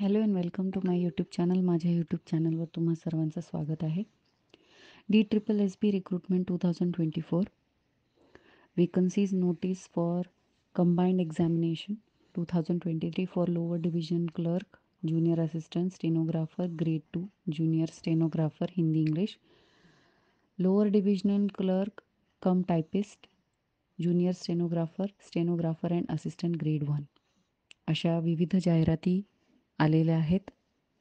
Hello and welcome to my YouTube channel. माझ्या YouTube चॅनलवर तुम्हा सर्वांचं स्वागत आहे. DSSS recruitment 2024 vacancies notice for combined examination 2023 for lower division clerk, junior assistant stenographer, grade 2 junior stenographer Hindi English, lower divisional clerk cum typist, junior stenographer and assistant grade 1 अशा विविध जाहिराती आलेल्या आहेत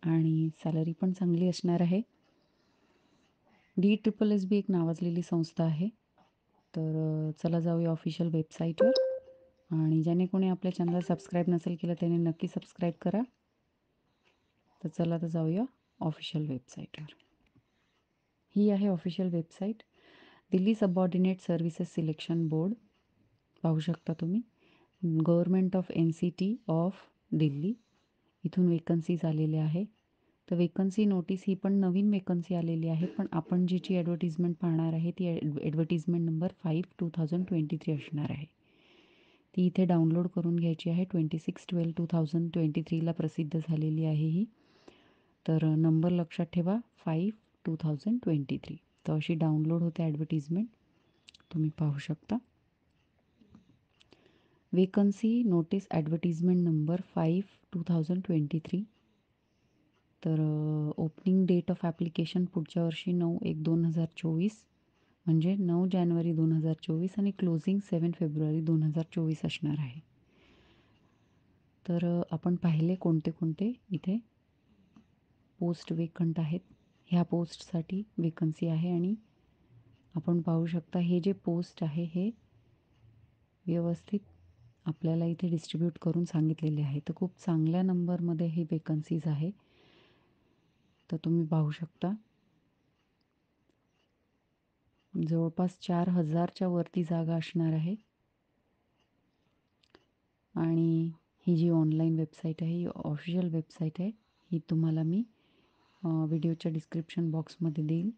आणि सॅलरी पण चांगली असणार आहे. DSSS एक नावाजलेली संस्था आहे. तर चला जाऊया ऑफिशियल वेबसाईटवर. आणि ज्याने कोणी आपल्या चॅनलला सबस्क्राईब नसेल केलं त्याने नक्की सबस्क्राईब करा. तर चला तर जाऊया ऑफिशियल वेबसाईटवर. ही आहे official website. Delhi subordinate services selection board पाहू शकता तुम्ही. Government of NCT of Delhi इथून वेकन्सीज आलेल्या आहे. तर वेकन्सी नोटीस ही पण नवीन वेकन्सी आलेली आहे, पण आपण जीची ॲडव्हर्टिजमेंट पाहणार आहे ती ॲडव्हर्टिजमेंट नंबर 5/2023 असणार आहे. ती इथे डाउनलोड करून घ्यायची आहे. 26/12/2023ला प्रसिद्ध झालेली आहे ही. तर नंबर लक्षात ठेवा 5/2023. तर अशी डाउनलोड होते ॲडव्हर्टिजमेंट, तुम्ही पाहू शकता. Vacancy notice advertisement number 5/2023. तर ओपनिंग डेट ऑफ ॲप्लिकेशन पुढच्या वर्षी 9/1/2024 म्हणजे 9 जानेवारी 2024 आणि क्लोजिंग 7 फेब्रुवारी 2024 असणार आहे. तर आपण पाहिले कोणते कोणते इथे पोस्ट वेकंट आहेत. ह्या पोस्टसाठी वेकन्सी आहे आणि आपण पाहू शकता हे जे पोस्ट आहे हे व्यवस्थित आपल्याला इथे डिस्ट्रीब्यूट करून सांगितलेले आहे. तर खूप चांगल्या नंबरमध्ये ही वेकन्सीज आहे. तर तुम्ही पाहू शकता जवळपास 4,000च्या वरती जागा असणार आहे. आणि ही जी ऑनलाईन वेबसाईट आहे ही ऑफिशियल वेबसाईट आहे. ही तुम्हाला मी व्हिडिओच्या डिस्क्रिप्शन बॉक्समध्ये देईल.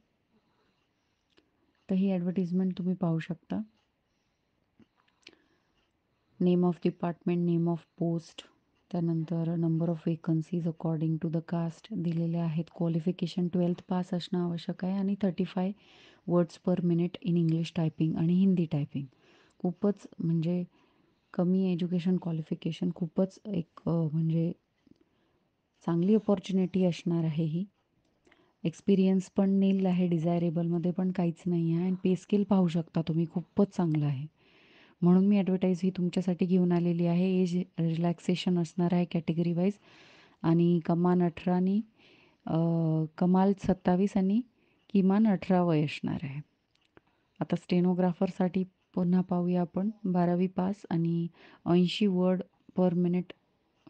तर ही ॲडव्हर्टिजमेंट तुम्ही पाहू शकता. Name of department, name of post, त्यानंतर number of vacancies according to the caste दिलेले आहेत. क्वालिफिकेशन 12th पास असणं आवश्यक आहे आणि 35 words per minute in English typing आणि हिंदी टायपिंग. खूपच म्हणजे कमी एज्युकेशन क्वालिफिकेशन, खूपच एक म्हणजे चांगली अपॉर्च्युनिटी असणार आहे ही. एक्सपिरियन्स पण नील आहे, डिझायरेबलमध्ये पण काहीच नाही आहे आणि पे स्केल पाहू शकता तुम्ही, खूपच चांगलं आहे. म्हणून मी ॲडव्हर्टाईज ही तुमच्यासाठी घेऊन आलेली आहे. एज रिलॅक्सेशन असणार आहे कॅटेगरी वाईज आणि कमाल 18 आणि कमाल 27 आणि किमान 18 वय असणार आहे. आता स्टेनोग्राफरसाठी पुन्हा पाहूया आपण. 12वी पास आणि 80 word per minute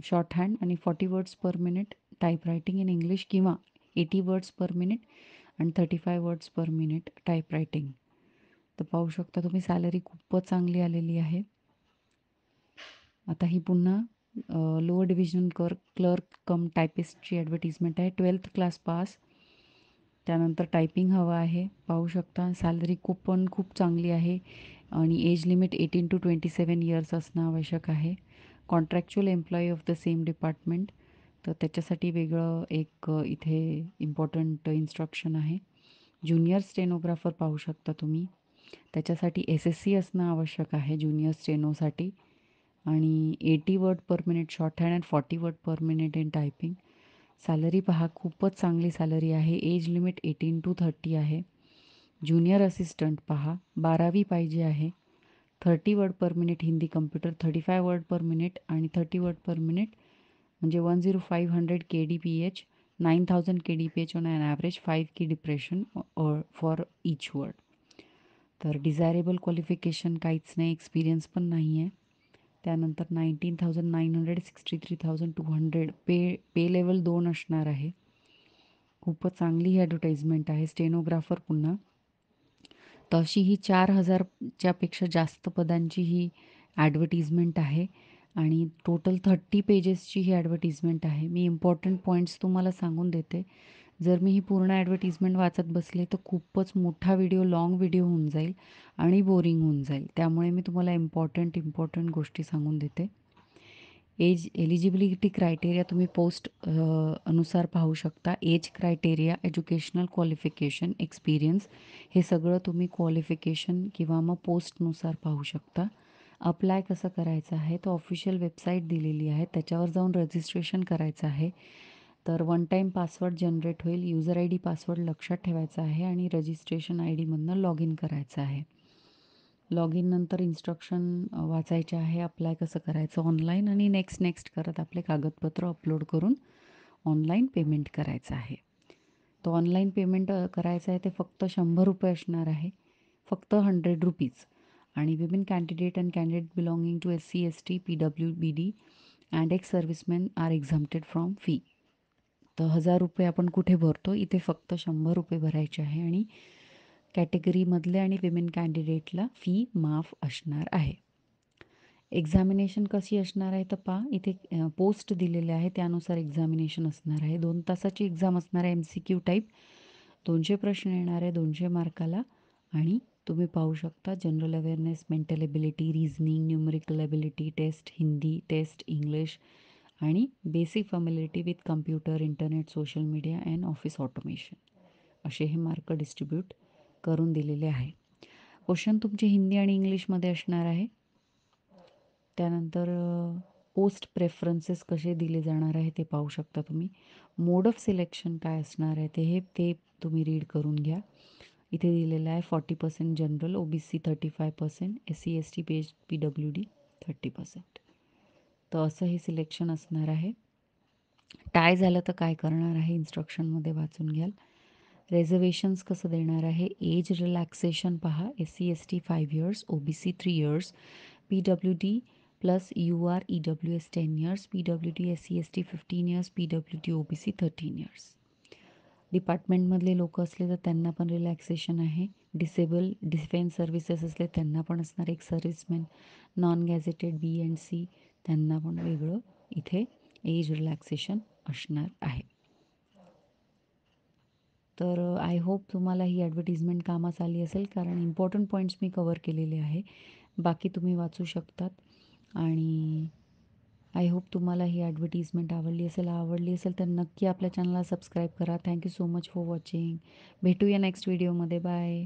short hand आणि 40 words per minute type writing in English किंवा 80 वर्ड्स पर मिनिट आणि 35 words per minute type writing. तर पाहू शकता तुम्ही सॅलरी खूपच चांगली आलेली आहे. आता ही पुन्हा लोअर डिव्हिजन क्लर्क कम टायपिस्टची ॲडव्हर्टिजमेंट आहे. 12th क्लास पास, त्यानंतर टायपिंग हवं आहे. पाहू शकता सॅलरी खूप चांगली आहे आणि एज लिमिट 18 to 27 इयर्स असणं आवश्यक आहे. Contractual employee of the same department, तर त्याच्यासाठी वेगळं एक इथे इम्पॉर्टंट इन्स्ट्रक्शन आहे. ज्युनियर स्टेनोग्राफर पाहू शकता तुम्ही, त्याच्यासाठी SSC असणं आवश्यक आहे ज्युनियर स्टेनोसाठी आणि 80 word per minute short hand and 40 word per minute in typing. Salary पहा खूपच चांगली सॅलरी आहे. एज लिमिट 18 to 30 आहे. ज्युनियर असिस्टंट पहा 12वी पाहिजे आहे. 30 word per minute Hindi computer, 35 word per minute आणि 30 वर्ड पर मिनिट म्हणजे 10500 KDPH, 9000 KDPH on an average, 5 key depression for each word. तर डिझायरेबल क्वालिफिकेशन काहीच नाही, एक्सपिरियन्स पण नाही आहे. त्यानंतर 19,900 63,200 पे लेवल 2 असणार आहे. खूपच चांगली ही ॲडव्हर्टाईजमेंट आहे. स्टेनोग्राफर पुन्हा तशी ही 4,000च्या पेक्षा जास्त पदांची ही ॲडव्हर्टिजमेंट आहे आणि टोटल 30 पेजेसची ही ॲडव्हर्टिजमेंट आहे. मी इम्पॉर्टंट पॉईंट्स तुम्हाला सांगून देते. जर मी ही पूर्ण ॲडव्हर्टिजमेंट वाचत बसले तर खूपच मोठा व्हिडिओ, लाँग व्हिडिओ होऊन जाईल आणि बोरिंग होऊन जाईल. त्यामुळे मी तुम्हाला इम्पॉर्टंट गोष्टी सांगून देते. एज एलिजिबिलिटी क्रायटेरिया तुम्ही पोस्ट अनुसार पाहू शकता. Age criteria, educational qualification, experience हे सगळं तुम्ही क्वालिफिकेशन किंवा मग पोस्टनुसार पाहू शकता. अप्लाय कसं करायचं आहे, तर ऑफिशियल वेबसाईट दिलेली आहे, त्याच्यावर जाऊन रजिस्ट्रेशन करायचं आहे. तर वन टाईम पासवर्ड जनरेट होईल. युजर आय डी पासवर्ड लक्षात ठेवायचा आहे आणि रजिस्ट्रेशन आय डीमधनं लॉग इन करायचं आहे. लॉग इननंतर इन्स्ट्रक्शन वाचायचे आहे, अप्लाय कसं करायचं ऑनलाईन आणि नेक्स्ट करत आपले कागदपत्र अपलोड करून ऑनलाईन पेमेंट करायचं आहे. तो ऑनलाईन पेमेंट करायचं आहे ते फक्त ₹100 असणार आहे. फक्त ₹100 आणि women candidate and candidate belonging to SC, ST, PWBD and ex serviceman are exempted from fee. तर ₹1000 आपण कुठे भरतो, इथे फक्त ₹100 भरायचे आहे आणि कॅटेगरीमधले आणि विमेन कॅन्डिडेटला फी माफ असणार आहे. एक्झामिनेशन कशी असणार आहे तर पहा, इथे पोस्ट दिलेले आहे त्यानुसार एक्झामिनेशन असणार आहे. 2 तासाची एक्झाम असणार आहे. MCQ टाईप 200 प्रश्न येणार आहे 200 मार्काला आणि तुम्ही पाहू शकता general awareness, mental ability, reasoning, numerical ability test, Hindi test, English आणि basic familiarity with computer, internet, social media and office automation असे हे मार्क डिस्ट्रीब्यूट करून दिलेले आहे. क्वेश्चन तुमचे हिंदी आणि इंग्लिशमध्ये असणार आहे. त्यानंतर पोस्ट प्रेफरन्सेस कसे दिले जाणार आहे ते पाहू शकता तुम्ही. मोड ऑफ सिलेक्शन काय असणार आहे ते तुम्ही रीड करून घ्या. इथे दिलेलं आहे 40% general, OBC 35%, SC ST PWD 30%. तर असं हे सिलेक्शन असणार आहे. टाय झालं तर काय करणार आहे इन्स्ट्रक्शनमध्ये वाचून घ्याल. रिझर्वेशन्स कसं देणार आहे, एज रिलॅक्सेशन पहा. SC ST 5 years, OBC 3 years, PWD plus UR EWS 10 years, PWD SC ST 15 years, PWD OBC 13 years. डिपार्टमेंटमधले लोक असले तर त्यांना पण रिलॅक्सेशन आहे. डिसेबल डिफेन्स सर्व्हिसेस असले त्यांना पण असणार. एक सर्व्हिसमॅन, नॉन गॅझेटेड BC त्यांना पण वेगळं इथे एज रिलॅक्सेशन असणार आहे. तर आय होप तुम्हाला ही ॲडव्हर्टिजमेंट कामास आली असेल, कारण इम्पॉर्टंट पॉईंट्स मी कवर केलेले आहे. बाकी तुम्ही वाचू शकतात आणि आय होप तुम्हाला ही ॲडव्हर्टिजमेंट आवडली असेल तर नक्की आपल्या चॅनलला सबस्क्राईब करा. Thank you so much for watching. भेटूया नेक्स्ट व्हिडिओमध्ये. बाय.